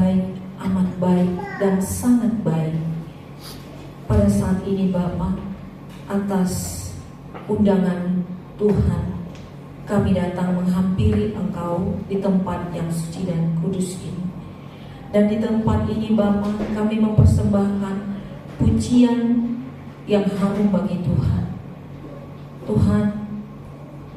baik, amat baik, dan sangat baik. Pada saat ini Bapa, atas undangan Tuhan, kami datang menghampiri Engkau di tempat yang suci dan kudus ini. Dan di tempat ini Bapa, kami mempersembahkan pujian yang harum bagi Tuhan. Tuhan,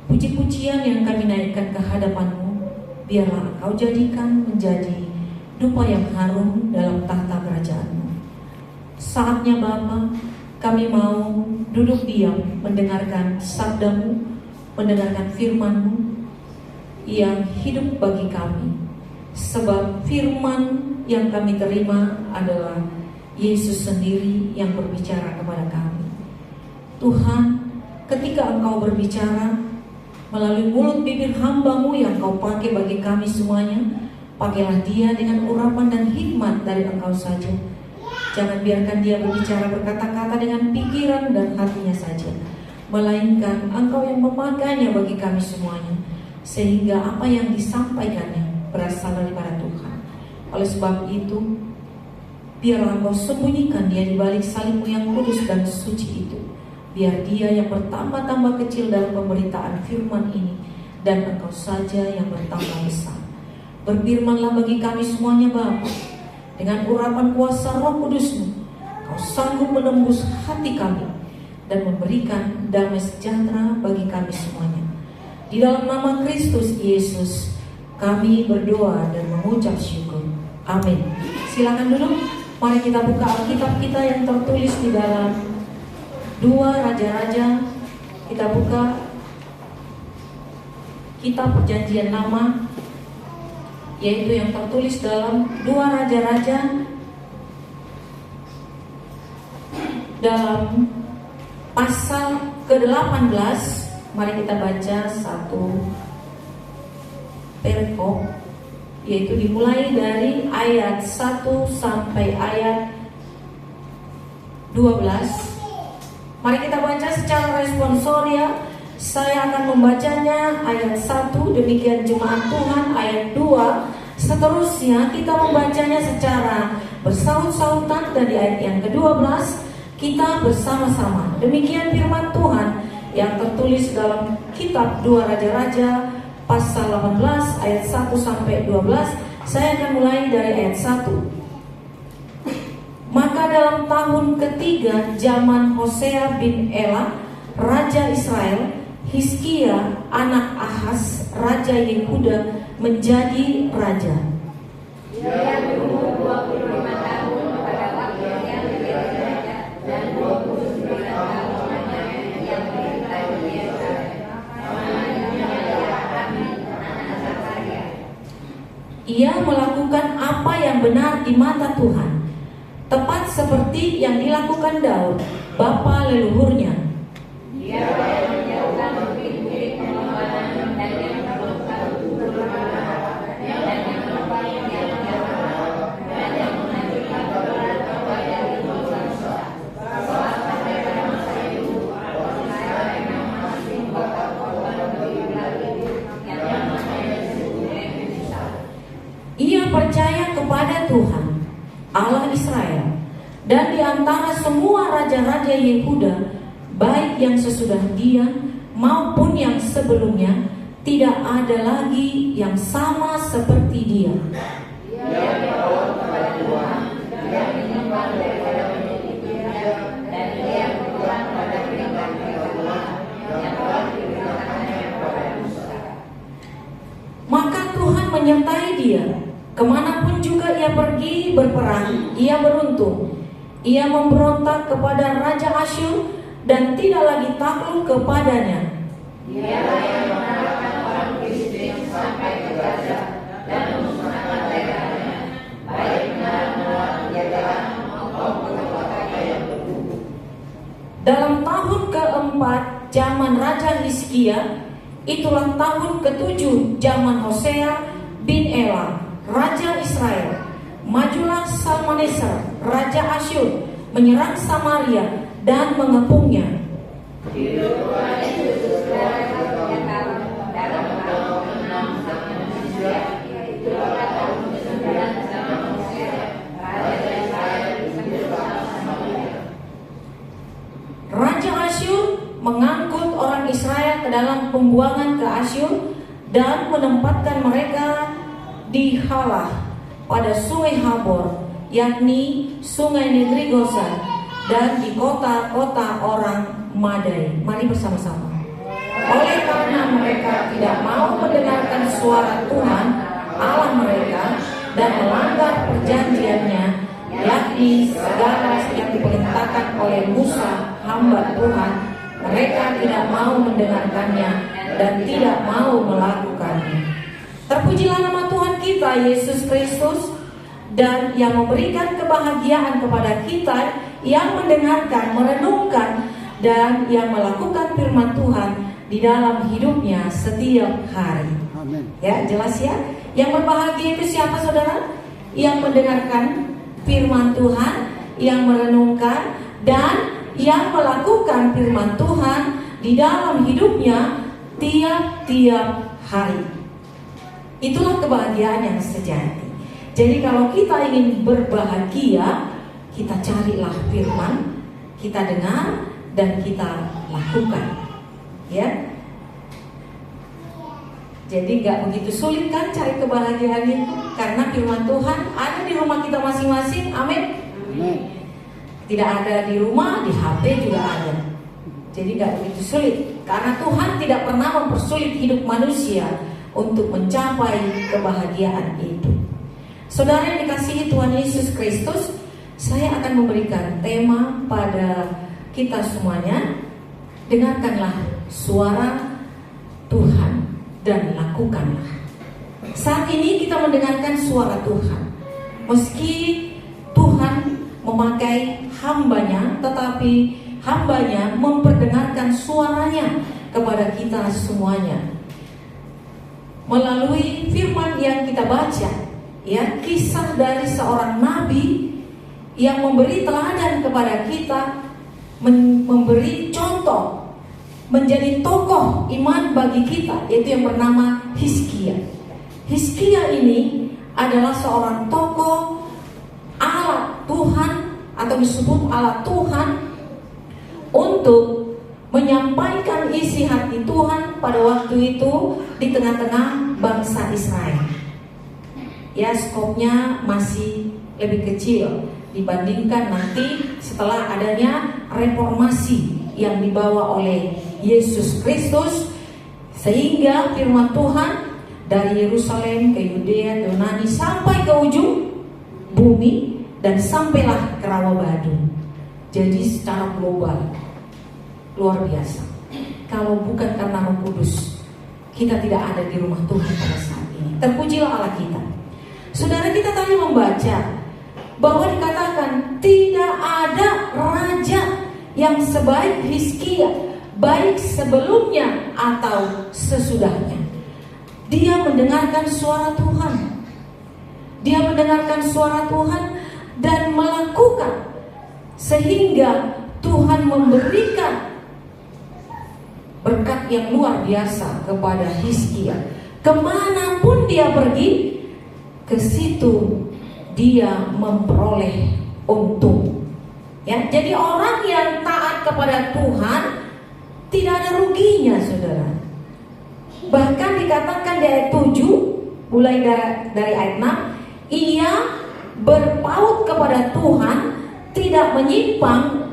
puji-pujian yang kami naikkan ke hadapan-Mu, biarlah Engkau jadikan menjadi dupa yang harum dalam tahta kerajaan-Mu. Saatnya Bapa, kami mau duduk diam mendengarkan sabda-Mu, mendengarkan firman-Mu yang hidup bagi kami. Sebab firman yang kami terima adalah Yesus sendiri yang berbicara kepada kami. Tuhan, ketika Engkau berbicara melalui mulut bibir hamba-Mu yang Kau pakai bagi kami semuanya, pakailah dia dengan urapan dan hikmat dari Engkau saja. Jangan biarkan dia berbicara berkata-kata dengan pikiran dan hatinya saja, melainkan Engkau yang memakainya bagi kami semuanya, sehingga apa yang disampaikannya berasal daripada Tuhan. Oleh sebab itu, biarlah Engkau sembunyikan dia di balik salib-Mu yang kudus dan suci itu. Biar dia yang bertambah-tambah kecil dalam pemberitaan firman ini, dan Engkau saja yang bertambah besar. Berfirmanlah bagi kami semuanya Bapa, dengan urapan kuasa Roh Kudus-Mu, Kau sanggup menembus hati kami dan memberikan damai sejahtera bagi kami semuanya. Di dalam nama Kristus Yesus kami berdoa dan mengucap syukur. Amin. Silakan duduk. Mari kita buka Alkitab kita yang tertulis di dalam 2 Raja-Raja. Kita buka kitab Perjanjian Lama, yaitu yang tertulis dalam 2 Raja-Raja dalam pasal ke-18. Mari kita baca satu perikop, yaitu dimulai dari ayat 1 sampai ayat 12. Mari kita baca secara responsoria. Saya akan membacanya ayat 1, demikian jemaat Tuhan ayat 2. Seterusnya kita membacanya secara bersaut-sautan, dan di ayat yang ke-12 kita bersama-sama. Demikian firman Tuhan yang tertulis dalam kitab 2 Raja-Raja pasal 18 ayat 1 sampai 12. Saya akan mulai dari ayat 1. Maka dalam tahun ketiga zaman Hosea bin Ela, Raja Israel, Hizkia anak Ahaz, Raja Yehuda, menjadi raja. Dia berumur 25 tahun pada waktu dia menjadi raja, dan 29 tahun lamanya dia memerintah di Yerusalem. Namanya adalah Ahmad anak Zakaria. Ia melakukan apa yang benar di mata Tuhan, tepat seperti yang dilakukan Daud, bapa leluhurnya. Dia menjauhkan bukit-bukit pengorbanan dan yang melakukan dan yang melakukan yang jauh, dan yang mengajukan beberapa dari dosa-dosa. Soal sampai pada masa itu, orang Israel memang masih membawa korban bagi yang namanya disebut Nebisa. Ia percaya kepada Tuhan, Allah Israel, dan di antara semua raja-raja Yehuda, baik yang sesudah dia maupun yang sebelumnya, tidak ada lagi yang sama seperti dia. Dia berdoa kepada Tuhan, dia menyembah daripada menyembah, dan dia berdoa pada perintah Tuhan yang telah diberitakannya kepada Musa. Maka Tuhan menyertai dia, kemanapun juga ia pergi berperang, ia beruntung. Ia memberontak kepada Raja Asyur dan tidak lagi takluk kepadanya. Dialah yang mengalahkan orang Filistin sampai ke Gaza dan memusnahkan daerahnya, baik menara-menara penjagaan maupun kota-kota yang berkubu. Dalam tahun keempat zaman Raja Hizkia, itulah tahun ketujuh zaman Hosea bin Ela, Raja Israel. Majulah Salmaneser, Raja Asyur, menyerang Samaria dan mengepungnya. Dalam tahun ke-6 zaman Hizkia, itulah tahun ke-9 zaman dalam pembuangan ke Asyur dan menempatkan mereka di Halah pada sungai Habor, yakni sungai negeri Gosan, dan di kota-kota orang Madai. Mari bersama-sama. Oleh karena mereka tidak mau mendengarkan suara Tuhan Allah mereka dan melanggar perjanjiannya, yakni segala yang diperintahkan oleh Musa hamba Tuhan, mereka tidak mau mendengarkannya dan tidak mau melakukannya. Terpujilah nama Tuhan kita Yesus Kristus, dan yang memberikan kebahagiaan kepada kita yang mendengarkan, merenungkan, dan yang melakukan firman Tuhan di dalam hidupnya setiap hari. Amin. Ya, jelas ya. Yang berbahagia itu siapa, saudara? Yang mendengarkan firman Tuhan, yang merenungkan, dan yang melakukan firman Tuhan di dalam hidupnya tiap-tiap hari. Itulah kebahagiaan yang sejati. Jadi kalau kita ingin berbahagia, kita carilah firman, kita dengar, dan kita lakukan. Ya. Jadi gak begitu sulit kan cari kebahagiaan itu, karena firman Tuhan ada di rumah kita masing-masing. Amin. Amin. Tidak ada di rumah, di HP juga ada. Jadi gak begitu sulit, karena Tuhan tidak pernah mempersulit hidup manusia untuk mencapai kebahagiaan itu. Saudara yang dikasihi Tuhan Yesus Kristus, saya akan memberikan tema pada kita semuanya. Dengarkanlah suara Tuhan dan lakukanlah. Saat ini kita mendengarkan suara Tuhan. Meski Tuhan memakai hambanya, tetapi hambanya memperdengarkan suaranya kepada kita semuanya melalui firman yang kita baca, ya, kisah dari seorang nabi yang memberi teladan kepada kita, memberi contoh, menjadi tokoh iman bagi kita, yaitu yang bernama Hizkia. Hizkia ini adalah seorang tokoh alat Tuhan, atau disebut alat Tuhan, untuk menyampaikan isi hati Tuhan pada waktu itu di tengah-tengah bangsa Israel. Ya, skopnya masih lebih kecil dibandingkan nanti setelah adanya reformasi yang dibawa oleh Yesus Kristus, sehingga firman Tuhan dari Yerusalem ke Yudea, ke Yunani, sampai ke ujung bumi, dan sampailah ke Rawabadu. Jadi secara global luar biasa. Kalau bukan karena Roh Kudus, kita tidak ada di rumah Tuhan pada saat ini. Terpujilah Allah kita. Saudara, kita tadi membaca bahwa dikatakan tidak ada raja yang sebaik Hizkia, baik sebelumnya atau sesudahnya. Dia mendengarkan suara Tuhan. Dia mendengarkan suara Tuhan dan melakukan, sehingga Tuhan memberikan berkat yang luar biasa kepada Hizkia. Kemanapun dia pergi, ke situ dia memperoleh untung. Ya, jadi orang yang taat kepada Tuhan tidak ada ruginya, saudara. Bahkan dikatakan di ayat 7, mulai dari ayat 6, ia berpaut kepada Tuhan, tidak menyimpang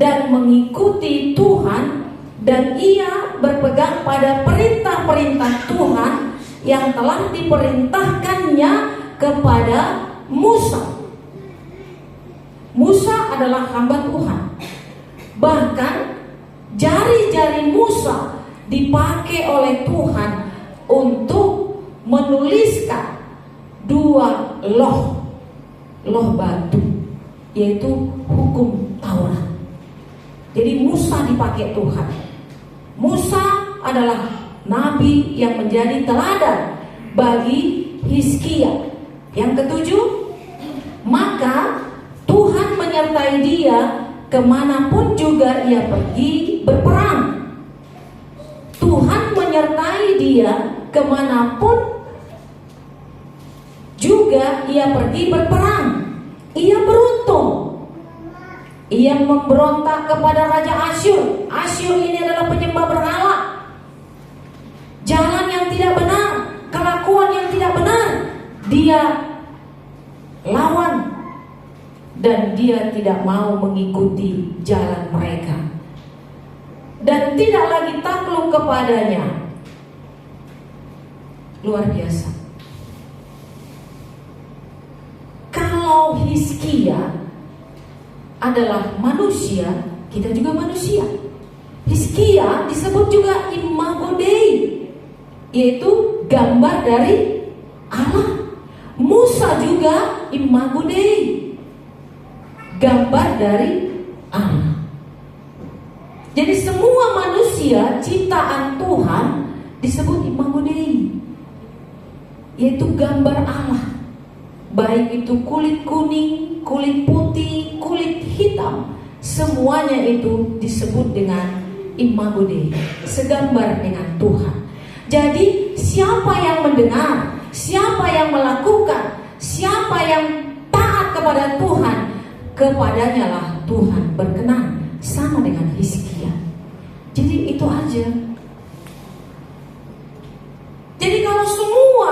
dan mengikuti Tuhan, dan ia berpegang pada perintah-perintah Tuhan yang telah diperintahkannya kepada Musa. Musa adalah hamba Tuhan. Bahkan jari-jari Musa dipakai oleh Tuhan untuk menuliskan 2 loh batu, yaitu hukum Taurat. Jadi Musa dipakai Tuhan. Musa adalah nabi yang menjadi teladan bagi Hizkia. Yang ketujuh, maka Tuhan menyertai dia kemanapun juga ia pergi berperang. Tuhan menyertai dia kemanapun juga ia pergi berperang. Ia beruntung. Ia memberontak kepada Raja Asyur. Asyur ini adalah penyembah berhala. dia lawan dan dia tidak mau mengikuti jalan mereka dan tidak lagi takluk kepadanya. Luar biasa. Kalau Hizkia adalah manusia, kita juga manusia. Hizkia disebut juga imago Dei, yaitu gambar dari Allah. Musa juga imago Dei, gambar dari Allah. Jadi semua manusia ciptaan Tuhan disebut imago Dei, yaitu gambar Allah. Baik itu kulit kuning, kulit putih, kulit hitam, semuanya itu disebut dengan imago Dei, segambar dengan Tuhan. Jadi siapa yang mendengar, siapa yang melakukan, siapa yang taat kepada Tuhan, kepadanya lah Tuhan berkenan. Sama dengan Hizkia. Jadi itu aja. Jadi kalau semua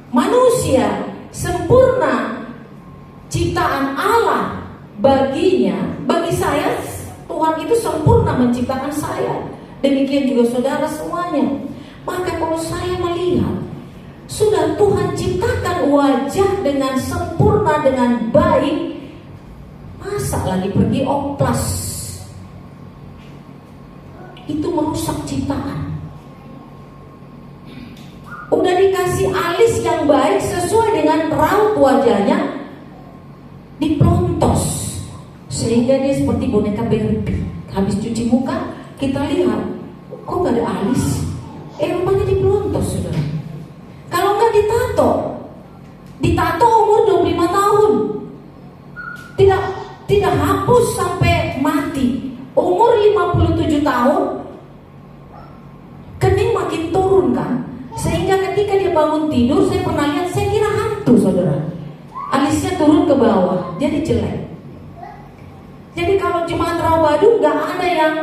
manusia sempurna ciptaan Allah baginya, bagi saya Tuhan itu sempurna menciptakan saya. Demikian juga saudara semuanya. Maka kalau saya melihat sudah Tuhan ciptakan wajah dengan sempurna, dengan baik, masa lagi pergi oplas? Itu merusak ciptaan. Udah dikasih alis yang baik sesuai dengan raut wajahnya, diplontos sehingga dia seperti boneka Barbie. Habis cuci muka, kita lihat, kok gak ada alis? Rupanya diplontos, saudara. Kalau nggak ditato umur 25 tahun, tidak hapus sampai mati. Umur 57 tahun, kening makin turun kan, sehingga ketika dia bangun tidur, saya pernah lihat, saya kira hantu, saudara. Alisnya turun ke bawah, jadi jelek. Jadi kalau jemaat Rawabadu nggak ada yang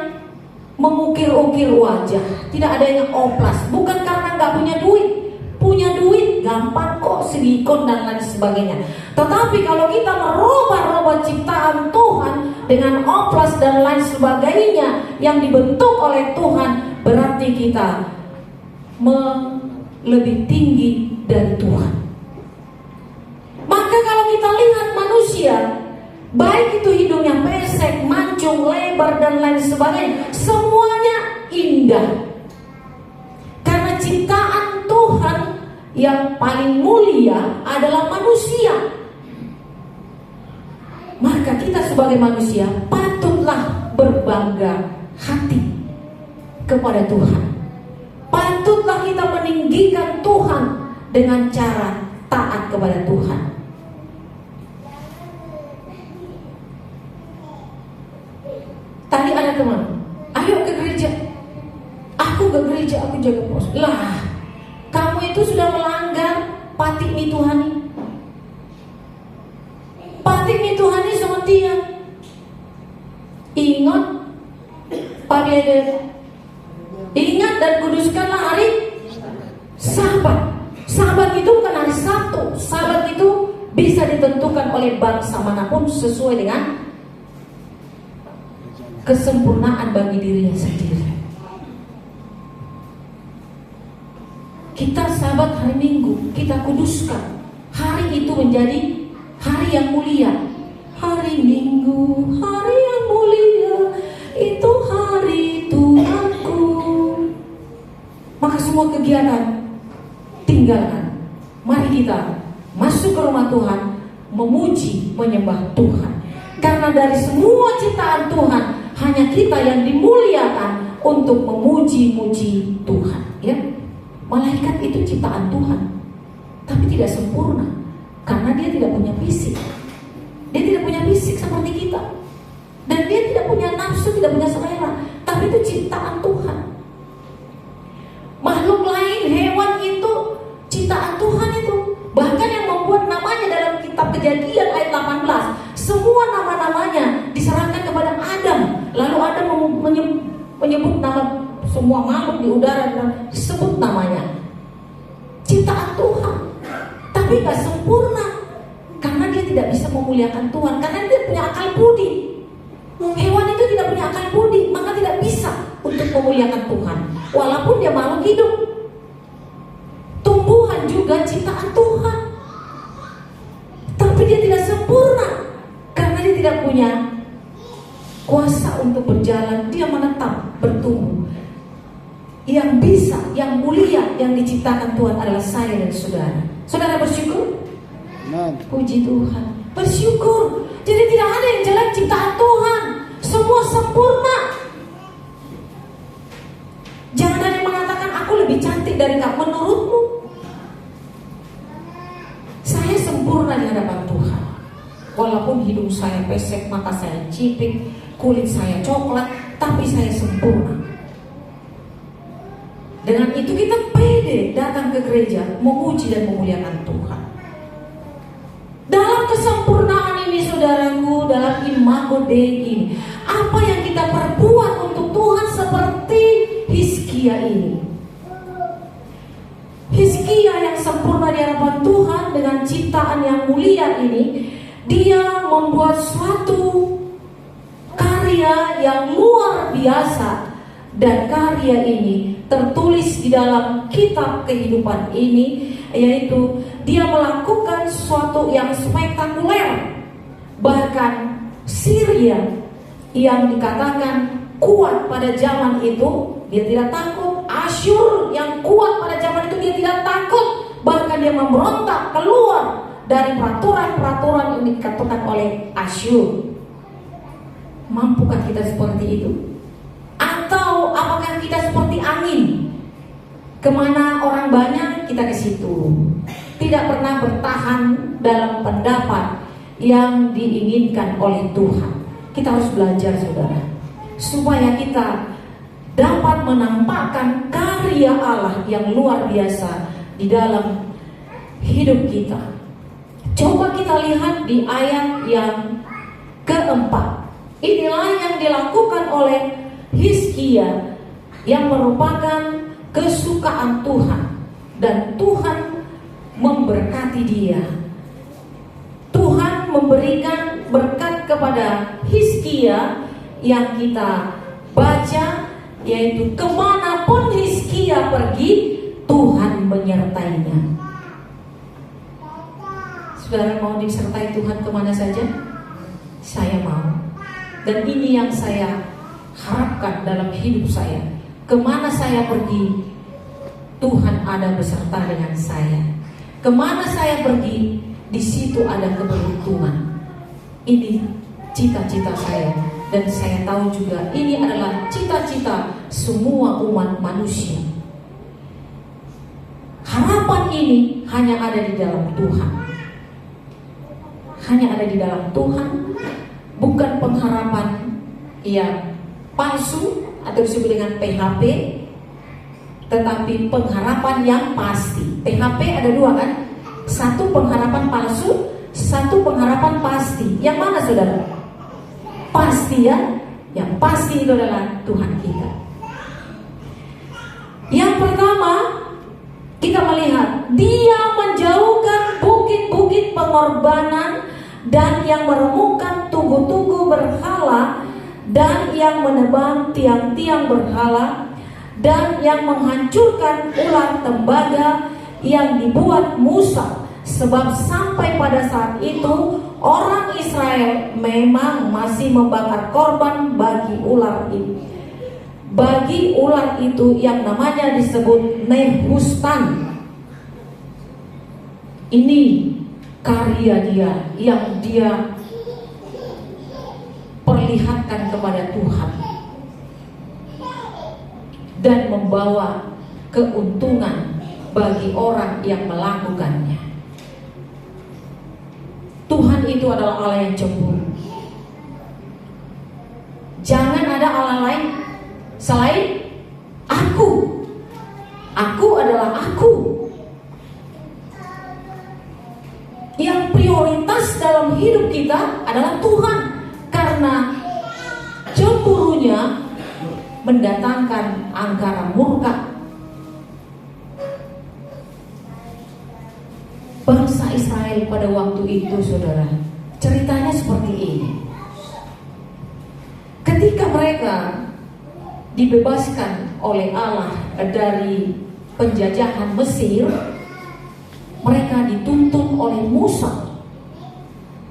mengukir-ukir wajah, tidak ada yang oplas. Bukan karena nggak punya duit gampang kok, silikon dan lain sebagainya. Tetapi kalau kita merubah ciptaan Tuhan dengan oplas dan lain sebagainya yang dibentuk oleh Tuhan, berarti kita lebih tinggi dari Tuhan. Maka kalau kita lihat manusia, baik itu hidungnya pesek, mancung, lebar dan lain sebagainya, semuanya indah. Karena ciptaan Tuhan yang paling mulia adalah manusia. Maka kita sebagai manusia patutlah berbangga hati kepada Tuhan. Patutlah kita meninggikan Tuhan dengan cara taat kepada Tuhan. Tadi ada teman, ayo ke gereja. Aku ke gereja, aku jaga pos. Lah, kamu itu sudah melanggar patik mituhani. Patik mituhani sama dia. Ingat, Pak Dede, ingat dan kuduskanlah hari Sabat. Sabat itu bukan hari Sabtu. Sabat itu bisa ditentukan oleh bangsa manapun sesuai dengan kesempurnaan bagi dirinya sendiri. Kita Sabat hari Minggu, kita kuduskan. Hari itu menjadi hari yang mulia. Hari Minggu, hari yang mulia, itu hari Tuhanku. Maka semua kegiatan tinggalkan. Mari kita masuk ke rumah Tuhan, memuji, menyembah Tuhan. Karena dari semua ciptaan Tuhan, hanya kita yang dimuliakan untuk memuji-muji Tuhan, ya. Malaikat itu ciptaan Tuhan, tapi tidak sempurna karena dia tidak punya fisik. Dia tidak punya fisik seperti kita, dan dia tidak punya nafsu, tidak punya selera. Tapi itu ciptaan Tuhan. Makhluk lain, hewan itu ciptaan Tuhan itu. Bahkan yang membuat namanya dalam kitab Kejadian ayat 18, semua nama-namanya diserahkan kepada Adam. Lalu Adam menyebut nama semua makhluk di udara dan disebut namanya. Ciptaan Tuhan. Tapi tapi gak sempurna. Karena dia tidak bisa memuliakan Tuhan, karena dia punya akal budi. Hewan itu tidak punya akal budi, maka tidak bisa untuk memuliakan Tuhan, walaupun dia makhluk hidup. Tumbuhan juga ciptaan Tuhan, tapi dia tidak sempurna karena dia tidak punya kuasa untuk berjalan. Dia menetap bertumbuh. Yang bisa, yang mulia, yang diciptakan Tuhan adalah saya dan saudara. Saudara bersyukur? Puji Tuhan, bersyukur. Jadi tidak ada yang jelek ciptaan Tuhan, semua sempurna. Jangan ada yang mengatakan aku lebih cantik dari kamu. Menurutmu, saya sempurna di hadapan Tuhan. Walaupun hidung saya pesek, mata saya cipik, kulit saya coklat, tapi saya sempurna. Dengan itu kita pede datang ke gereja, memuji dan memuliakan Tuhan. Dalam kesempurnaan ini saudaraku, dalam imago Dei ini, apa yang kita perbuat untuk Tuhan seperti Hizkia ini. Hizkia yang sempurna di hadapan Tuhan dengan ciptaan yang mulia ini, dia membuat suatu karya yang luar biasa. Dan karya ini tertulis di dalam kitab kehidupan ini, yaitu dia melakukan sesuatu yang spektakuler. Bahkan Syria yang dikatakan kuat pada zaman itu, dia tidak takut. Asyur yang kuat pada zaman itu, dia tidak takut. Bahkan dia memberontak keluar dari peraturan-peraturan yang dikatakan oleh Asyur. Mampukah kita seperti itu? Atau apakah kita seperti angin? Kemana orang banyak, kita ke situ. Tidak pernah bertahan dalam pendapat yang diinginkan oleh Tuhan. Kita harus belajar saudara, supaya kita dapat menampakkan karya Allah yang luar biasa di dalam hidup kita. Coba kita lihat di ayat yang keempat. Inilah yang dilakukan oleh Hizkia yang merupakan kesukaan Tuhan, dan Tuhan memberkati dia. Tuhan memberikan berkat kepada Hizkia yang kita baca, yaitu kemanapun Hizkia pergi, Tuhan menyertainya. Saudara mau disertai Tuhan kemana saja? Saya mau. Dan ini yang saya harapkan dalam hidup saya. Kemana saya pergi, Tuhan ada beserta dengan saya. Kemana saya pergi, di situ ada keberuntungan. Ini cita-cita saya, dan saya tahu juga ini adalah cita-cita semua umat manusia. Harapan ini hanya ada di dalam Tuhan. Hanya ada di dalam Tuhan, bukan pengharapan yang palsu atau disebut dengan PHP, tetapi pengharapan yang pasti. PHP ada dua kan? Satu pengharapan palsu, satu pengharapan pasti. Yang mana saudara? Pasti ya. Yang pasti itu adalah Tuhan kita. Yang pertama, kita melihat dia menjauhkan bukit-bukit pengorbanan dan yang meremukkan tugu-tugu berhala, dan yang menebang tiang-tiang berhala, dan yang menghancurkan ular tembaga yang dibuat Musa. Sebab sampai pada saat itu orang Israel memang masih membakar korban bagi ular itu. Bagi ular itu yang namanya disebut Nehustan. Ini karya dia yang dia perlihatkan kepada Tuhan dan membawa keuntungan bagi orang yang melakukannya. Tuhan itu adalah Allah yang cemburu. Jangan ada Allah lain selain aku. Aku adalah aku. Yang prioritas dalam hidup kita adalah Tuhan, karena cemburunya mendatangkan angkara murka. Bangsa Israel pada waktu itu, saudara, ceritanya seperti ini. Ketika mereka dibebaskan oleh Allah dari penjajahan Mesir, mereka dituntun oleh Musa.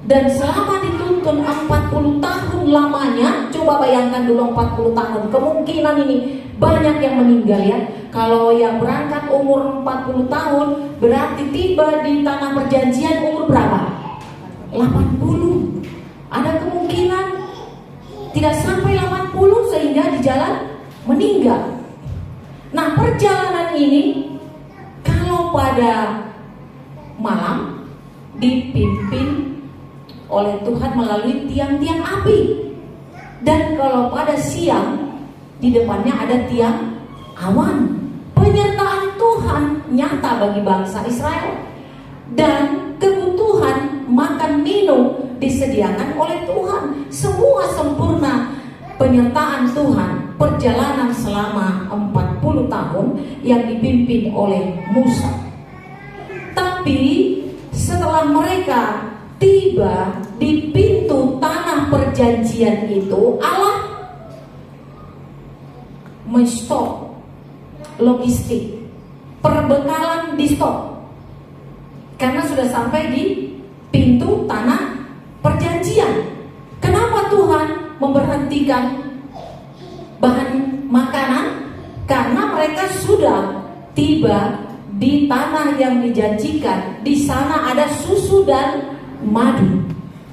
Dan selama dituntun 40 tahun lamanya, coba bayangkan dulu 40 tahun. Kemungkinan ini banyak yang meninggal ya. Kalau yang berangkat umur 40 tahun, berarti tiba di tanah perjanjian umur berapa? 80. Ada kemungkinan tidak sampai 80 sehingga di jalan meninggal. Nah, perjalanan ini kalau pada malam dipimpin oleh Tuhan melalui tiang-tiang api, dan kalau pada siang di depannya ada tiang awan. Penyertaan Tuhan nyata bagi bangsa Israel, dan kebutuhan makan minum disediakan oleh Tuhan. Semua sempurna. Penyertaan Tuhan, perjalanan selama 40 tahun yang dipimpin oleh Musa. Tapi setelah mereka tiba di pintu tanah perjanjian itu, Allah menstop logistik, perbekalan di stop, karena sudah sampai di pintu tanah perjanjian. Kenapa Tuhan memberhentikan bahan makanan? Karena mereka sudah tiba di tanah yang dijanjikan. Di sana ada susu dan madu.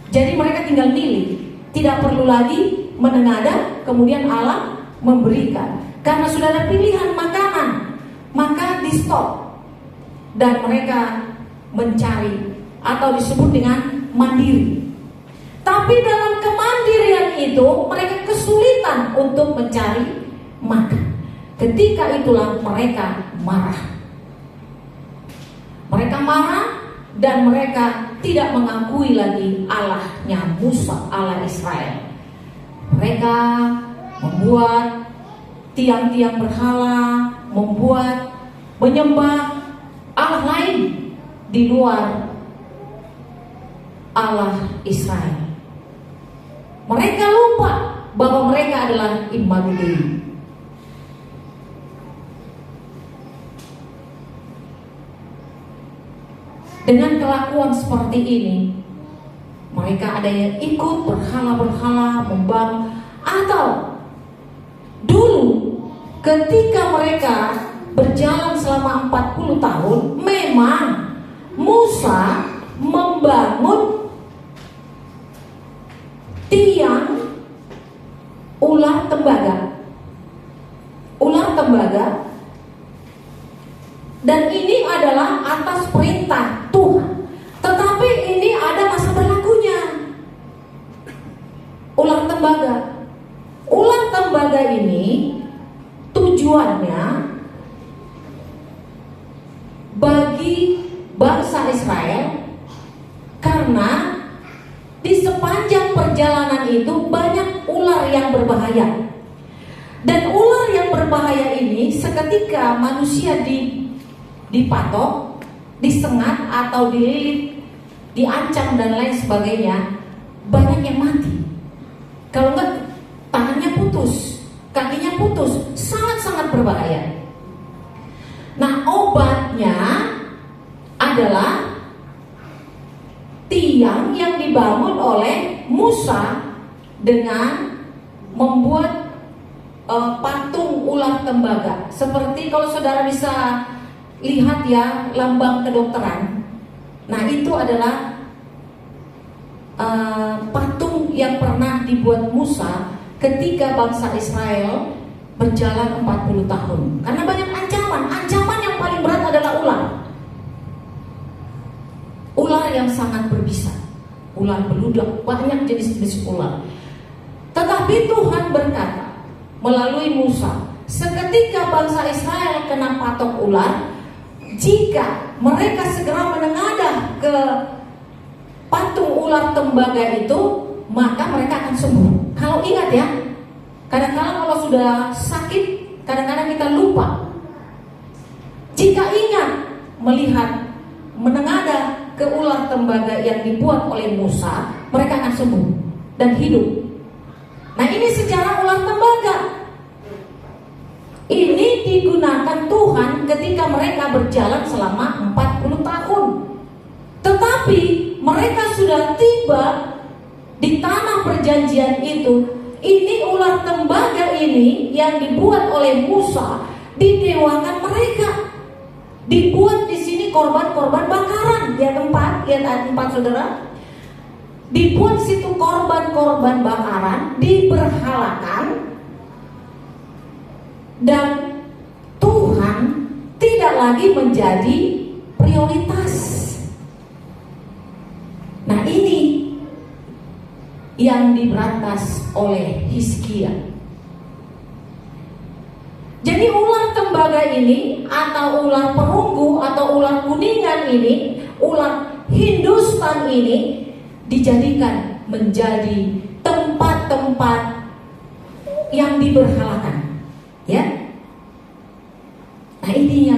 Jadi mereka tinggal milih, tidak perlu lagi menengadah kemudian Allah memberikan. Karena sudah ada pilihan makanan, maka di stop dan mereka mencari, atau disebut dengan mandiri. Tapi dalam kemandirian itu mereka kesulitan untuk mencari makan. Ketika itulah mereka marah. Mereka marah dan mereka tidak mengakui lagi Allahnya Musa, Allah Israel. Mereka membuat tiang-tiang berhala, menyembah Allah lain di luar Allah Israel. Mereka lupa bahwa mereka adalah Immanuel. Dengan kelakuan seperti ini, mereka ada yang ikut berhala-berhala, membangun, atau dulu ketika mereka berjalan selama 40 tahun, memang Musa membangun tiang ular tembaga. Dan ini adalah atas perintah Tuhan. Tetapi ini ada masa berlakunya. Ular tembaga ini tujuannya bagi bangsa Israel, karena di sepanjang perjalanan itu banyak ular yang berbahaya. Dan ular yang berbahaya ini seketika manusia dipatok, disengat atau dililit, diancam dan lain sebagainya, banyak yang mati. Kalau enggak, tangannya putus, kakinya putus, sangat-sangat berbahaya. Nah, obatnya adalah tiang yang dibangun oleh Musa dengan membuat patung ular tembaga. Seperti kalau saudara bisa lihat ya, lambang kedokteran. Nah, itu adalah patung yang pernah dibuat Musa ketika bangsa Israel berjalan 40 tahun. Karena banyak ancaman yang paling berat adalah ular. Ular yang sangat berbisa, ular beludak, banyak jenis-jenis ular. Tetapi Tuhan berkata melalui Musa, seketika bangsa Israel kena patok ular, jika mereka segera menengadah ke patung ular tembaga itu, maka mereka akan sembuh. Kalau ingat ya, kadang-kadang kalau sudah sakit, kadang-kadang kita lupa. Jika ingat melihat, menengadah ke ular tembaga yang dibuat oleh Musa, mereka akan sembuh dan hidup. Nah, ini sejarah ular tembaga. Ini digunakan Tuhan ketika mereka berjalan selama 40 tahun. Tetapi mereka sudah tiba di tanah perjanjian itu. Ini ular tembaga ini yang dibuat oleh Musa didewakan mereka. Dibuat di sini korban-korban bakaran. Lihat ayat 4 saudara. Dibuat situ korban-korban bakaran, diberhalakan, dan Tuhan tidak lagi menjadi prioritas. Nah, ini yang diberantas oleh Hizkia. Jadi ular tembaga ini, atau ular perunggu, atau ular kuningan ini, ular Hindustan ini dijadikan menjadi tempat-tempat yang diberhalakan, ya. Nah, ini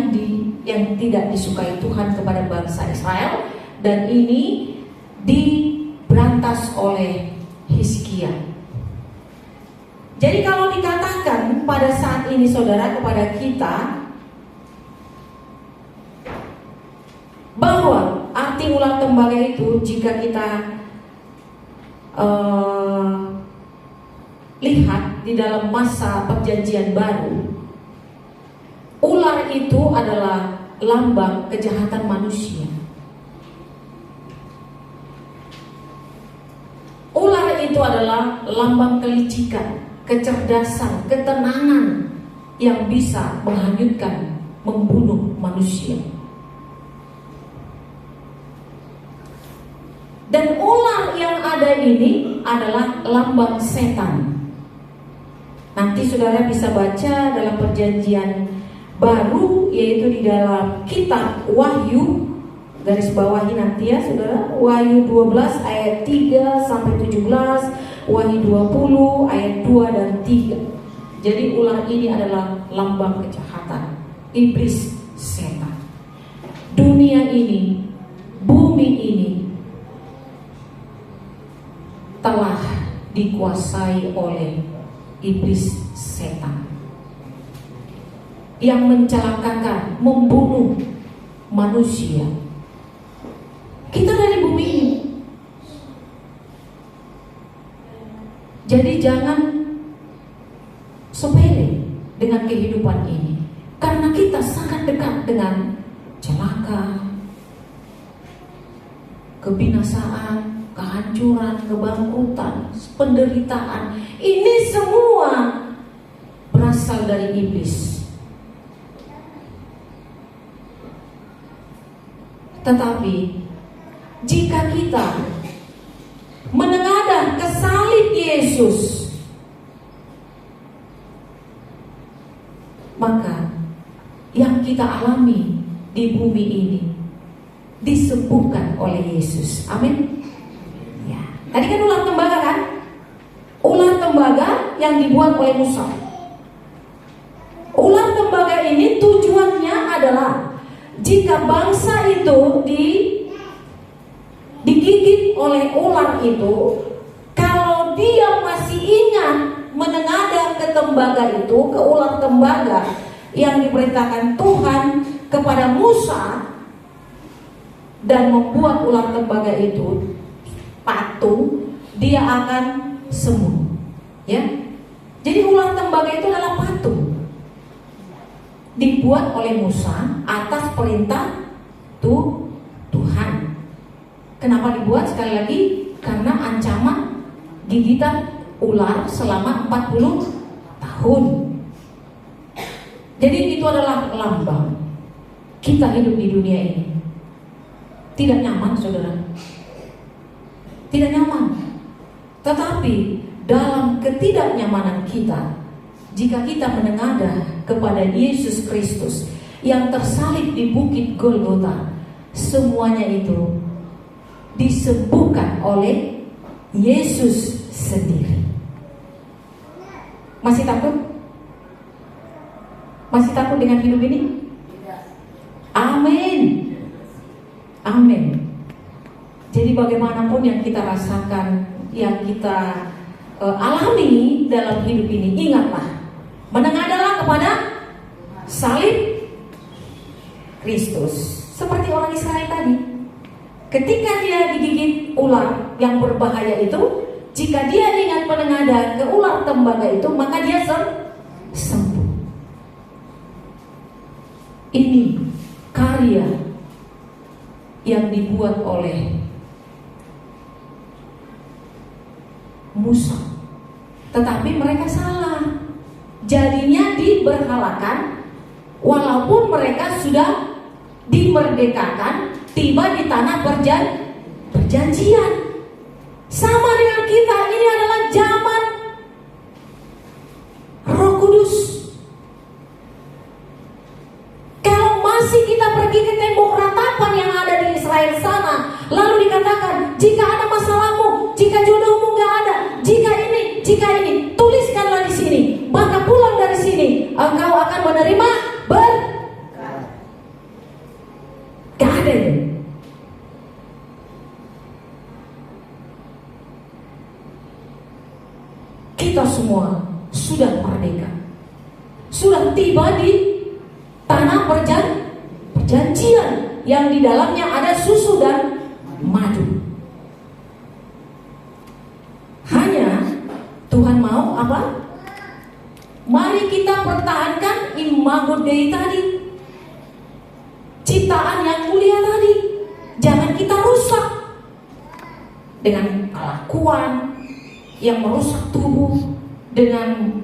yang tidak disukai Tuhan kepada bangsa Israel, dan ini diberantas oleh Hizkia. Jadi kalau dikatakan pada saat ini saudara kepada kita bahwa arti ular tembaga itu, jika kita lihat di dalam masa perjanjian baru, ular itu adalah lambang kejahatan manusia. Ular itu adalah lambang kelicikan, kecerdasan, ketenangan yang bisa menghanyutkan, membunuh manusia. Dan ular yang ada ini adalah lambang setan. Nanti saudara bisa baca dalam perjanjian baru, yaitu di dalam kitab Wahyu, garis bawahi nanti ya saudara, Wahyu 12 ayat 3 sampai 17, Wahyu 20 ayat 2 dan 3. Jadi ular ini adalah lambang kejahatan, iblis, setan. Dunia ini, bumi ini telah dikuasai oleh iblis, setan, yang mencelakakan, membunuh manusia. Kita dari bumi ini. Jadi jangan sepele dengan kehidupan ini, karena kita sangat dekat dengan celaka, kebinasaan, kehancuran, kebangkrutan, penderitaan. Ini semua berasal dari iblis. Tetapi jika kita menengadah ke salib Yesus, maka yang kita alami di bumi ini disembuhkan oleh Yesus. Amin. Ya. Tadi kan ular tembaga kan? Ular tembaga yang dibuat oleh Musa. Ular tembaga ini tujuannya adalah jika bangsa itu digigit oleh ular itu, kalau dia masih ingat menengadah ke tembaga itu, ke ular tembaga yang diperintahkan Tuhan kepada Musa, dan membuat ular tembaga itu patung, dia akan sembuh. Ya, jadi ular tembaga itu adalah patung dibuat oleh Musa atas perintah Tuhan. Kenapa dibuat? Sekali lagi, karena ancaman gigitan ular selama 40 tahun. Jadi itu adalah lambang kita hidup di dunia ini. Tidak nyaman saudara, tidak nyaman. Tetapi dalam ketidaknyamanan kita, jika kita menengadah kepada Yesus Kristus yang tersalib di bukit Golgota, semuanya itu disembuhkan oleh Yesus sendiri. Masih takut? Masih takut dengan hidup ini? Amin. Amin. Jadi bagaimanapun yang kita rasakan, yang kita alami dalam hidup ini, ingatlah, menengadahlah kepada salib Kristus. Seperti orang Israel tadi, ketika dia digigit ular yang berbahaya itu, jika dia ingat menengadah ke ular tembaga itu, maka dia sembuh. Ini karya yang dibuat oleh Musa, tetapi mereka salah. Jadinya diberhalakan, walaupun mereka sudah dimerdekakan, tiba di tanah perjanjian. Sama dengan kita, ini adalah zaman Roh Kudus. Kalau masih kita pergi ke tembok ratapan yang ada di Israel sana, lalu dikatakan, jika ada masalahmu, jika jodohmu gak ada, jika ini, tuliskanlah di sini, maka pulang dari sini, engkau akan menerima gak ada. Kita semua sudah merdeka, sudah tiba di tanah perjanjian yang di dalamnya ada susu dan madu. Hanya Tuhan mau apa? Mari kita pertahankan imago Dei tadi, ciptaan yang mulia tadi. Jangan kita rusak dengan kelakuan yang merusak tubuh, dengan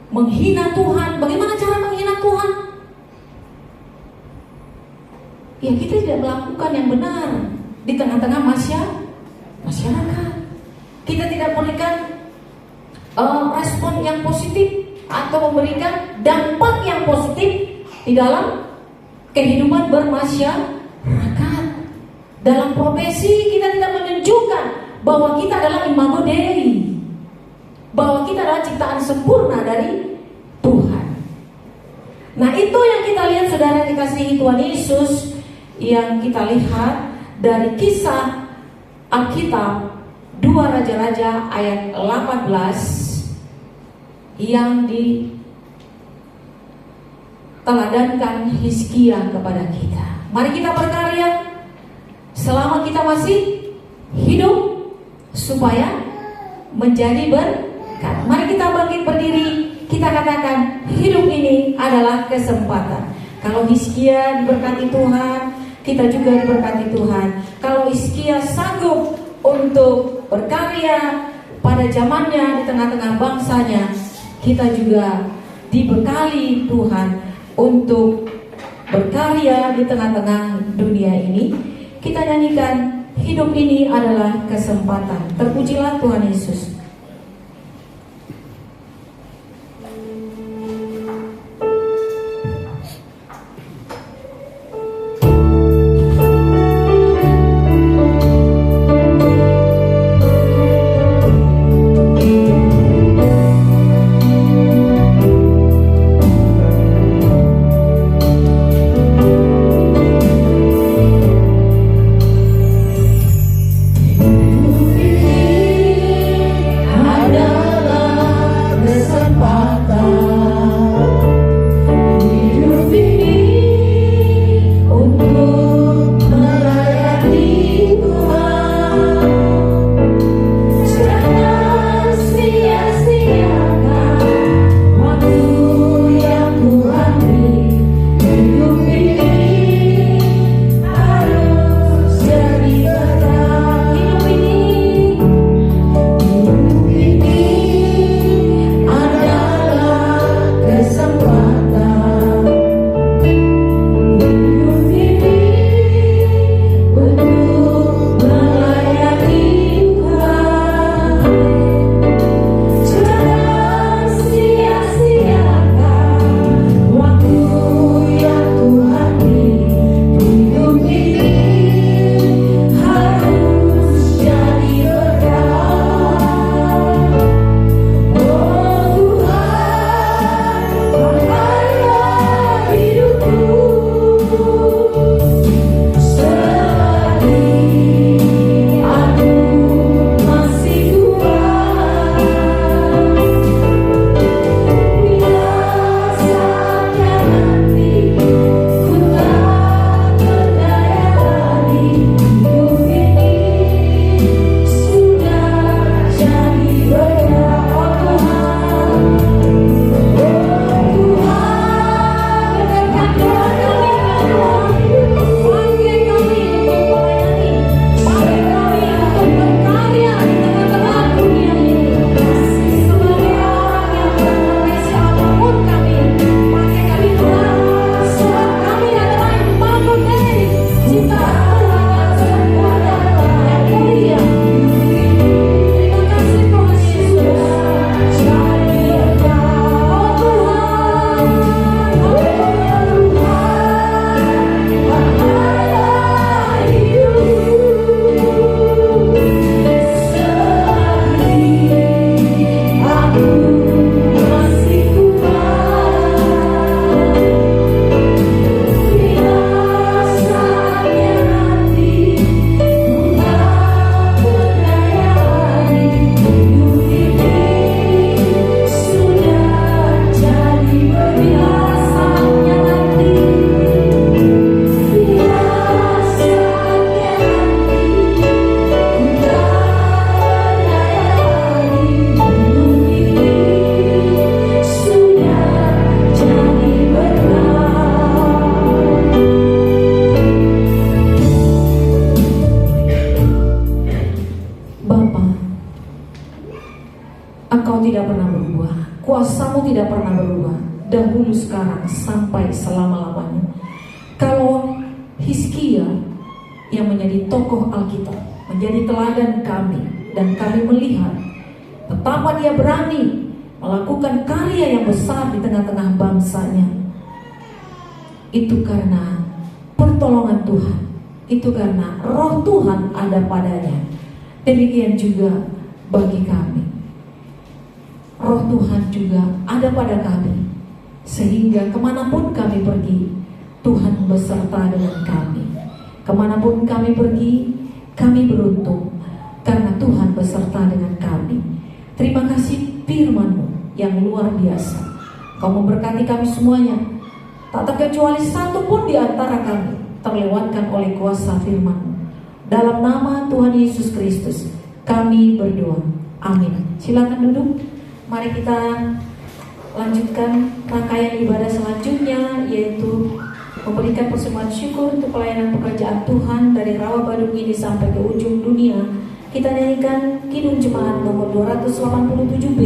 menghina Tuhan. Bagaimana cara menghina Tuhan? Ya, kita tidak melakukan yang benar di tengah-tengah masyarakat. Kita tidak memberikan respon yang positif atau memberikan dampak yang positif di dalam kehidupan bermasyarakat. Dalam profesi kita tidak menunjukkan bahwa kita adalah imago Dei, bahwa kita adalah ciptaan sempurna dari Tuhan. Nah, itu yang kita lihat, saudara dikasihi Tuhan Yesus, yang kita lihat dari kisah Alkitab 2 Raja-Raja ayat 18 yang diteladankan Hizkia kepada kita. Mari kita berkarya selama kita masih hidup supaya menjadi berkat. Mari kita bangkit berdiri, kita katakan hidup ini adalah kesempatan. Kalau Hizkia diberkati Tuhan, kita juga diberkati Tuhan. Kalau Hizkia sanggup untuk berkarya pada zamannya di tengah-tengah bangsanya, kita juga dibekali Tuhan untuk berkarya di tengah-tengah dunia ini. Kita nyanyikan, hidup ini adalah kesempatan. Terpujilah Tuhan Yesus. tidak pernah berubah, kuasa-Mu tidak pernah berubah, dahulu, sekarang, sampai selama-lamanya. Kalau Hizkia yang menjadi tokoh Alkitab, menjadi teladan kami, dan kami melihat betapa dia berani melakukan karya yang besar di tengah-tengah bangsanya, itu karena pertolongan Tuhan, itu karena roh Tuhan ada padanya. Demikian juga bagi kami, roh Tuhan juga ada pada kami, sehingga kemanapun kami pergi, Tuhan beserta dengan kami. Kemanapun kami pergi, kami beruntung karena Tuhan beserta dengan kami. Terima kasih firman-Mu yang luar biasa. Kau memberkati kami semuanya, tak terkecuali satu pun di antara kami terlewatkan oleh kuasa firman-Mu. Dalam nama Tuhan Yesus Kristus kami berdoa, amin. Silakan duduk. Mari kita lanjutkan rangkaian ibadah selanjutnya, yaitu memberikan persembahan syukur untuk pelayanan pekerjaan Tuhan dari Rawa Badung ini sampai ke ujung dunia. Kita nyanyikan Kidung Jemaat nomor 287B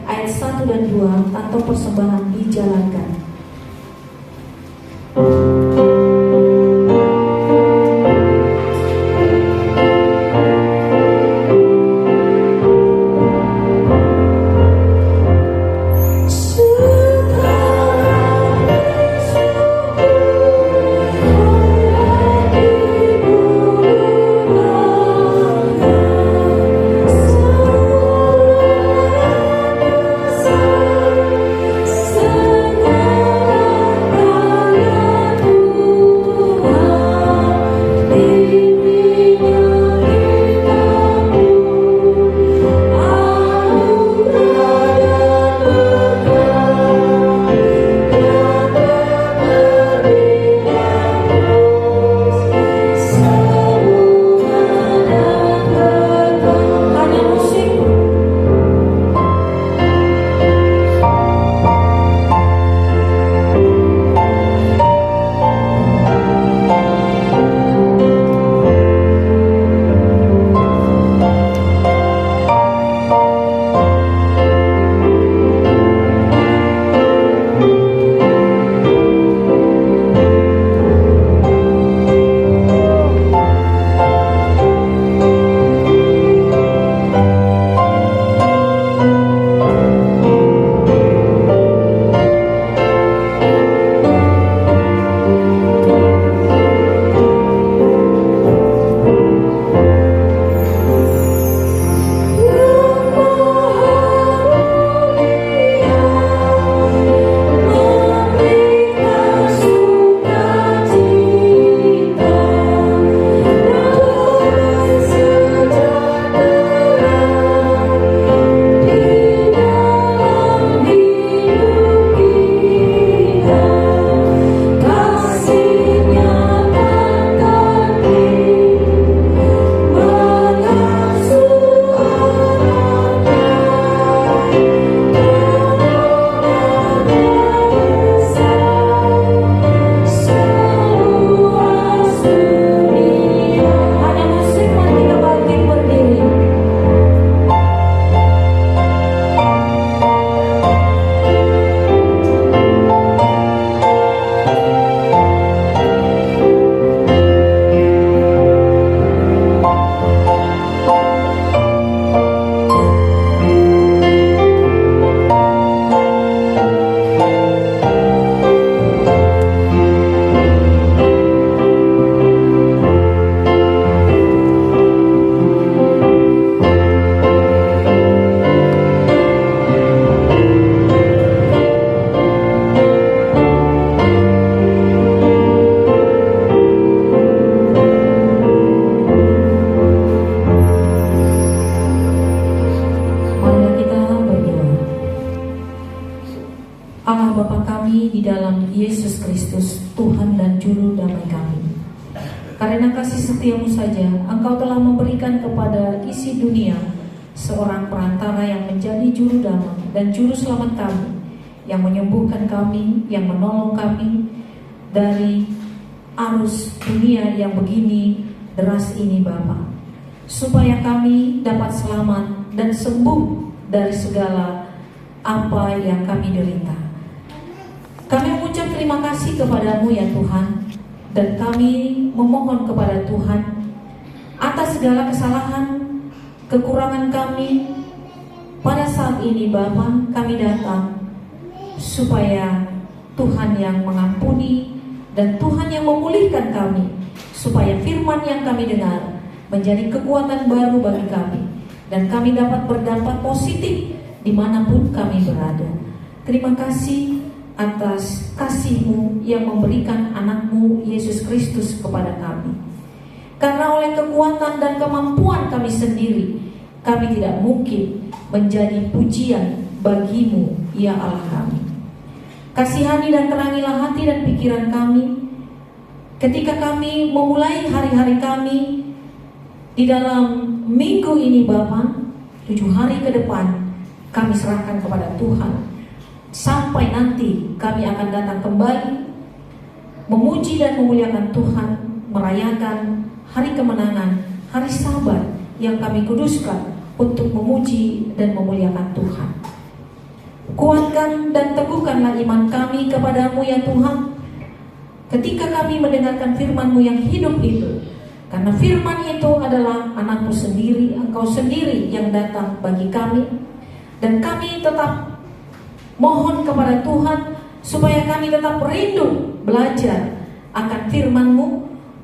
ayat 1 dan 2, Tanto persembahan dijalankan. Karena kasih setiamu saja, Engkau telah memberikan kepada isi dunia seorang perantara yang menjadi juru damai dan juru selamat kami, yang menyembuhkan kami, yang menolong kami dari arus dunia yang begini deras ini, Bapa, supaya kami dapat selamat dan sembuh dari segala apa yang kami derita. Kami mengucap terima kasih kepadamu ya Tuhan, dan kami memohon kepada Tuhan atas segala kesalahan, kekurangan kami. Pada saat ini Bapa, kami datang supaya Tuhan yang mengampuni dan Tuhan yang memulihkan kami, supaya firman yang kami dengar menjadi kekuatan baru bagi kami, dan kami dapat berdampak positif dimanapun kami berada. Terima kasih atas kasih-Mu yang memberikan anak-Mu Yesus Kristus kepada kami. Karena oleh kekuatan dan kemampuan kami sendiri, kami tidak mungkin menjadi pujian bagi-Mu ya Allah kami. Kasihani dan terangilah hati dan pikiran kami ketika kami memulai hari-hari kami di dalam minggu ini Bapa. 7 hari ke depan kami serahkan kepada Tuhan, sampai nanti kami akan datang kembali memuji dan memuliakan Tuhan, merayakan hari kemenangan, hari Sabat yang kami kuduskan untuk memuji dan memuliakan Tuhan. Kuatkan dan teguhkanlah iman kami kepadamu ya Tuhan, ketika kami mendengarkan firman-Mu yang hidup itu. Karena firman itu adalah anak-Mu sendiri, Engkau sendiri yang datang bagi kami. Dan kami tetap mohon kepada Tuhan supaya kami tetap rindu belajar akan firman-Mu,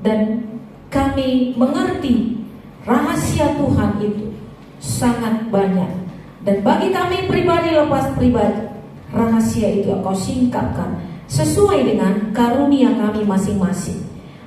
dan kami mengerti rahasia Tuhan itu sangat banyak. Dan bagi kami pribadi lepas pribadi, rahasia itu Engkau singkapkan sesuai dengan karunia kami masing-masing.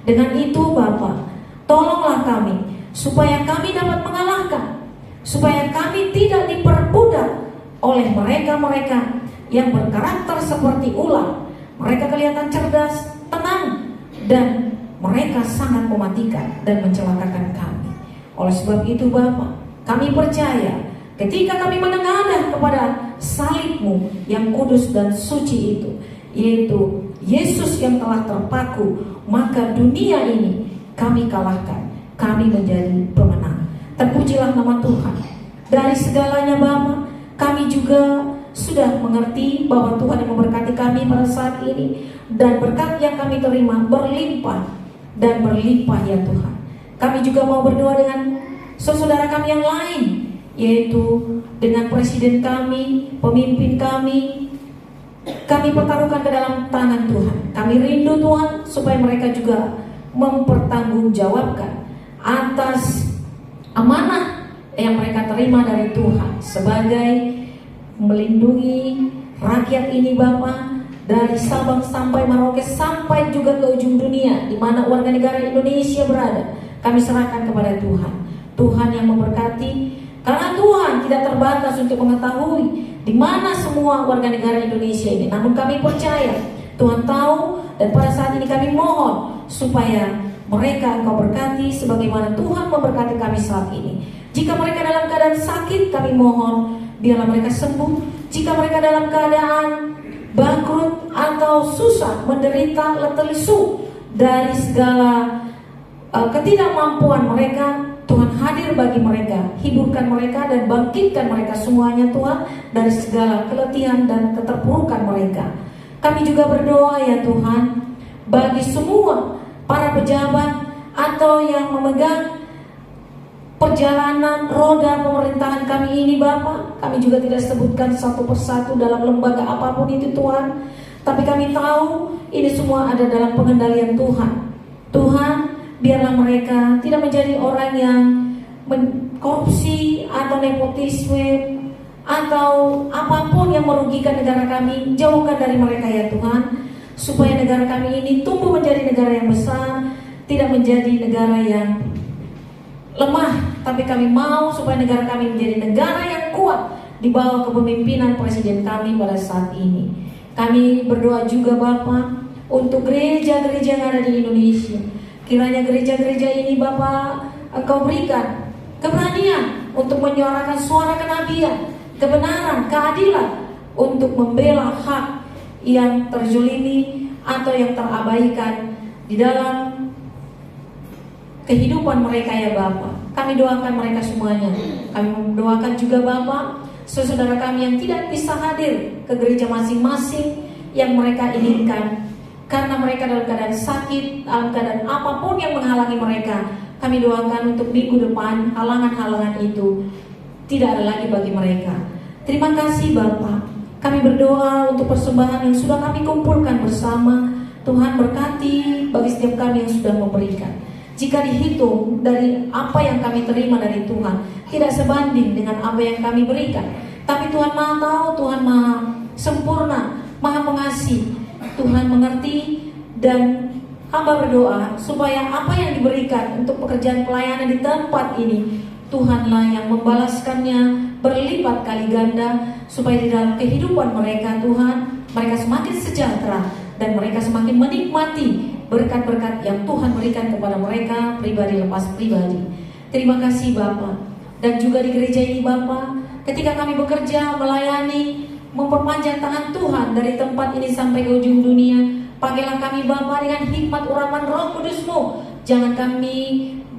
Dengan itu Bapa, tolonglah kami supaya kami dapat mengalahkan, supaya kami tidak diperbudak oleh mereka-mereka yang berkarakter seperti ular. Mereka kelihatan cerdas, tenang, dan mereka sangat mematikan dan mencelakakan kami. Oleh sebab itu Bapa, kami percaya ketika kami menengadah kepada salib-Mu yang kudus dan suci itu, yaitu Yesus yang telah terpaku, maka dunia ini kami kalahkan, kami menjadi pemenang. Terpujilah nama Tuhan. Dari segalanya Bapa, kami juga sudah mengerti bahwa Tuhan yang memberkati kami pada saat ini, dan berkat yang kami terima berlimpah dan berlimpah ya Tuhan. Kami juga mau berdoa dengan saudara kami yang lain, yaitu dengan presiden kami, pemimpin kami. Kami pertaruhkan ke dalam tangan Tuhan. Kami rindu Tuhan supaya mereka juga mempertanggungjawabkan atas amanah yang mereka terima dari Tuhan sebagai melindungi rakyat ini Bapa, dari Sabang sampai Merauke, sampai juga ke ujung dunia di mana warga negara Indonesia berada. Kami serahkan kepada Tuhan. Tuhan yang memberkati, karena Tuhan tidak terbatas untuk mengetahui di mana semua warga negara Indonesia ini. Namun kami percaya Tuhan tahu, dan pada saat ini kami mohon supaya mereka Engkau berkati sebagaimana Tuhan memberkati kami saat ini. Jika mereka dalam keadaan sakit, kami mohon biarlah mereka sembuh. Jika mereka dalam keadaan bangkrut atau susah, menderita, letih lesu dari segala ketidakmampuan mereka, Tuhan hadir bagi mereka, hiburkan mereka dan bangkitkan mereka semuanya Tuhan dari segala keletihan dan keterpurukan mereka. Kami juga berdoa ya Tuhan bagi semua para pejabat atau yang memegang perjalanan roda pemerintahan kami ini Bapa. Kami juga tidak sebutkan satu persatu dalam lembaga apapun itu Tuhan, tapi kami tahu ini semua ada dalam pengendalian Tuhan. Tuhan, biarlah mereka tidak menjadi orang yang korupsi atau nepotisme atau apapun yang merugikan negara kami. Jauhkan dari mereka ya Tuhan, supaya negara kami ini tumbuh menjadi negara yang besar, tidak menjadi negara yang lemah, tapi kami mau supaya negara kami menjadi negara yang kuat di bawah kepemimpinan presiden kami pada saat ini. Kami berdoa juga Bapa untuk gereja-gereja yang ada di Indonesia. Kiranya gereja-gereja ini Bapa Engkau berikan keberanian untuk menyuarakan suara kenabian, kebenaran, keadilan, untuk membela hak yang terzolimi atau yang terabaikan di dalam kehidupan mereka ya Bapa. Kami doakan mereka semuanya. Kami doakan juga Bapa saudara kami yang tidak bisa hadir ke gereja masing-masing yang mereka inginkan, karena mereka dalam keadaan sakit, dalam keadaan apapun yang menghalangi mereka. Kami doakan untuk minggu depan halangan-halangan itu tidak ada lagi bagi mereka. Terima kasih Bapak. Kami berdoa untuk persembahan yang sudah kami kumpulkan bersama. Tuhan berkati bagi setiap kami yang sudah memberikan. Jika dihitung dari apa yang kami terima dari Tuhan, tidak sebanding dengan apa yang kami berikan. Tapi Tuhan Maha tahu, Tuhan Maha sempurna, Maha pengasih. Tuhan mengerti, dan hamba berdoa supaya apa yang diberikan untuk pekerjaan pelayanan di tempat ini, Tuhanlah yang membalaskannya berlipat kali ganda, supaya di dalam kehidupan mereka, Tuhan, mereka semakin sejahtera dan mereka semakin menikmati berkat-berkat yang Tuhan berikan kepada mereka pribadi lepas pribadi. Terima kasih Bapak. Dan juga di gereja ini Bapak, ketika kami bekerja, melayani, memperpanjang tangan Tuhan dari tempat ini sampai ke ujung dunia, pakailah kami Bapa dengan hikmat urapan Roh Kudus-Mu. Jangan kami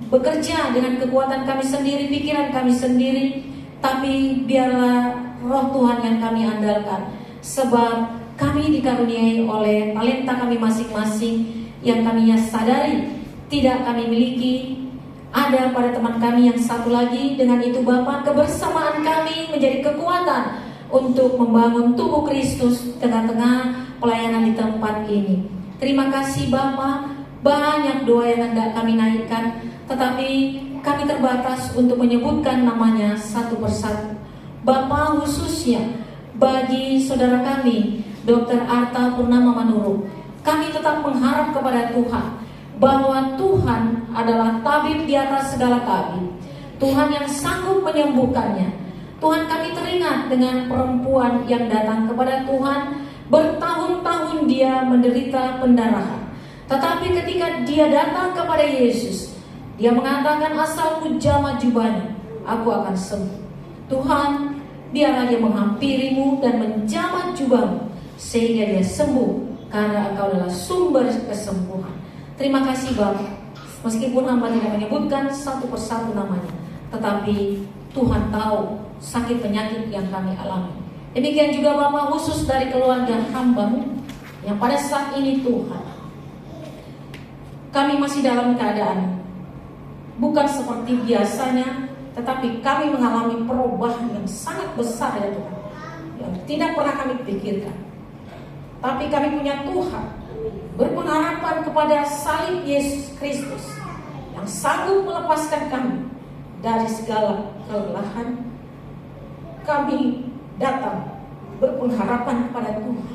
bekerja dengan kekuatan kami sendiri, pikiran kami sendiri, tapi biarlah Roh Tuhan yang kami andalkan. Sebab kami dikaruniai oleh talenta kami masing-masing yang kami sadari tidak kami miliki. Ada pada teman kami yang satu lagi. Dengan itu Bapa, kebersamaan kami menjadi kekuatan untuk membangun tubuh Kristus tengah-tengah pelayanan di tempat ini. Terima kasih Bapa. Banyak doa yang hendak kami naikkan, tetapi kami terbatas untuk menyebutkan namanya satu persatu. Bapa, khususnya bagi saudara kami Dr. Arta Purnama Manurung, kami tetap mengharap kepada Tuhan bahwa Tuhan adalah tabib di atas segala tabib, Tuhan yang sanggup menyembuhkannya. Tuhan, kami teringat dengan perempuan yang datang kepada Tuhan, bertahun-tahun dia menderita pendarahan, tetapi ketika dia datang kepada Yesus, dia mengatakan, asalku jamah jubahnya, aku akan sembuh. Tuhan, biarlah dia menghampirimu dan menjamah jubahmu sehingga dia sembuh, karena Engkau adalah sumber kesembuhan. Terima kasih Bapak. Meskipun hamba tidak menyebutkan satu persatu namanya, tetapi Tuhan tahu sakit penyakit yang kami alami. Demikian juga Bapak, khusus dari keluarga hamba-Mu yang pada saat ini Tuhan, kami masih dalam keadaan bukan seperti biasanya, tetapi kami mengalami perubahan yang sangat besar ya Tuhan, yang tidak pernah kami pikirkan. Tapi kami punya Tuhan, berpengharapan kepada salib Yesus Kristus yang sanggup melepaskan kami dari segala kelelahan. Kami datang berpengharapan kepada Tuhan,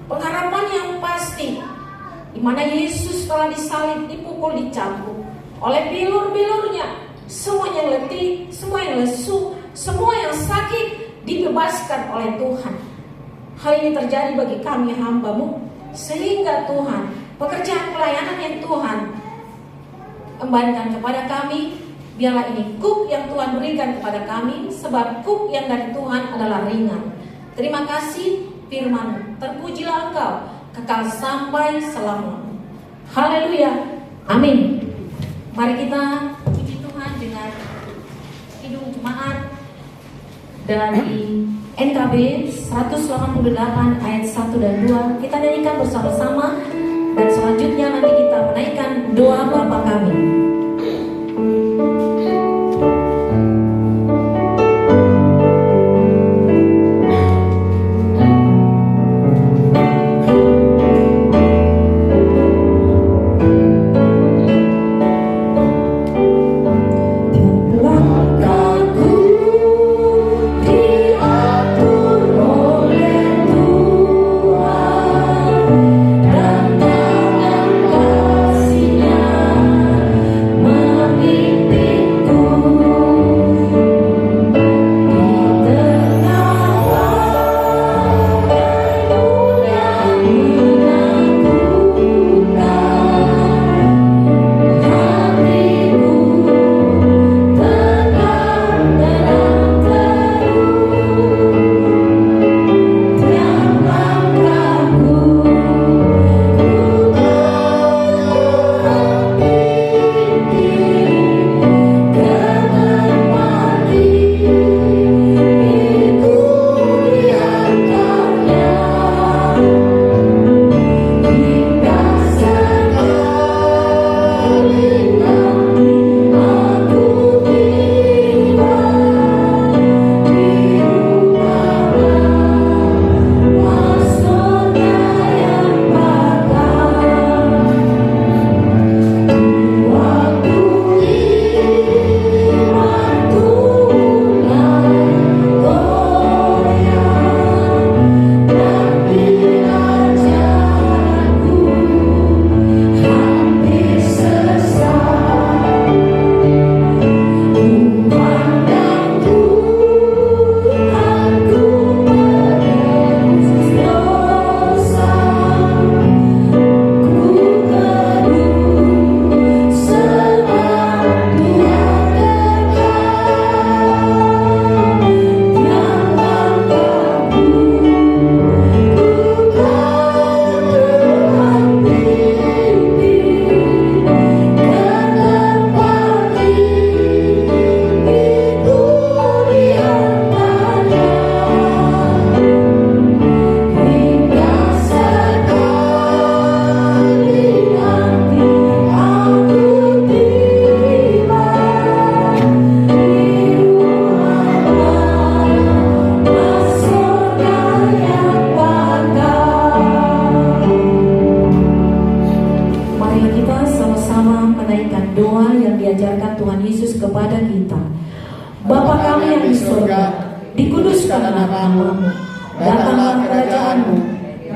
pengharapan yang pasti, di mana Yesus telah disalib, dipukul, dicambuk oleh bilur-bilurnya. Semua yang letih, semua yang lesu, semua yang sakit dibebaskan oleh Tuhan. Hal ini terjadi bagi kami hamba-Mu, sehingga Tuhan, pekerjaan pelayanan yang Tuhan kembalikan kepada kami, biarlah ini kuk yang Tuhan berikan kepada kami, sebab kuk yang dari Tuhan adalah ringan. Terima kasih firman-Mu, terpujilah Engkau kekal sampai selamanya. Haleluya, amin. Mari kita puji Tuhan dengan Kidung Jemaat dari NKB 188 ayat 1 dan 2. Kita nyanyikan bersama-sama, dan selanjutnya nanti kita menaikkan doa Bapa kami. kami yang di surga, dikuduskanlah namamu, datanglah kerajaanmu,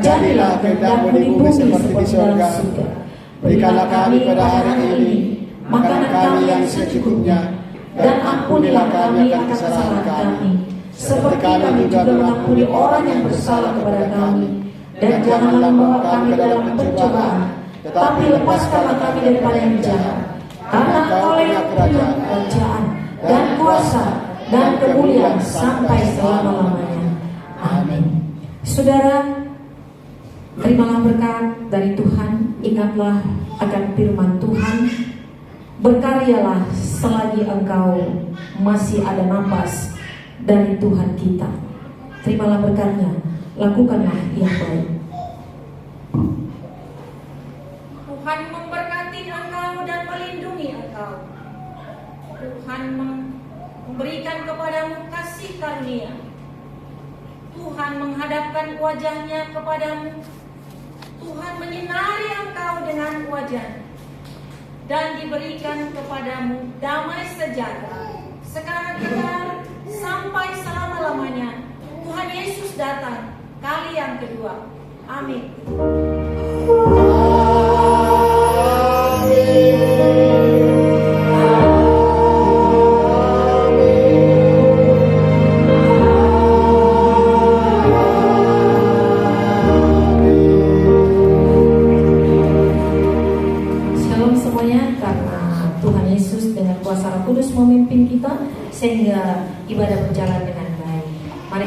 jadilah kehendak-Mu di bumi seperti di surga. Berikanlah kami pada hari ini makanan kami yang secukupnya, dan ampunilah kami akan kesalahan kami, seperti kami juga mengampuni orang yang bersalah kepada kami. Dan janganlah membawa kami ke dalam pencobaan, tetapi lepaskanlah kami daripada yang jahat. Karena Engkau yang kerajaan dan kuasa dan kemuliaan sampai selama-lamanya. Amin. Saudara, terimalah berkat dari Tuhan. Ingatlah akan firman Tuhan. Berkaryalah selagi engkau masih ada napas dari Tuhan kita. Terimalah berkatnya, lakukanlah yang baik. Tuhan memberkati engkau dan melindungi engkau. Tuhan memberikan kepadamu kasih karunia. Tuhan menghadapkan wajahnya kepadamu. Tuhan menyinari engkau dengan wajahnya, dan diberikan kepadamu damai sejahtera sekarang sampai selama-lamanya. Tuhan Yesus datang kali yang kedua. Amin. Shalom semuanya, karena Tuhan Yesus dengan kuasa Roh Kudus memimpin kita sehingga ibadah berjalan dengan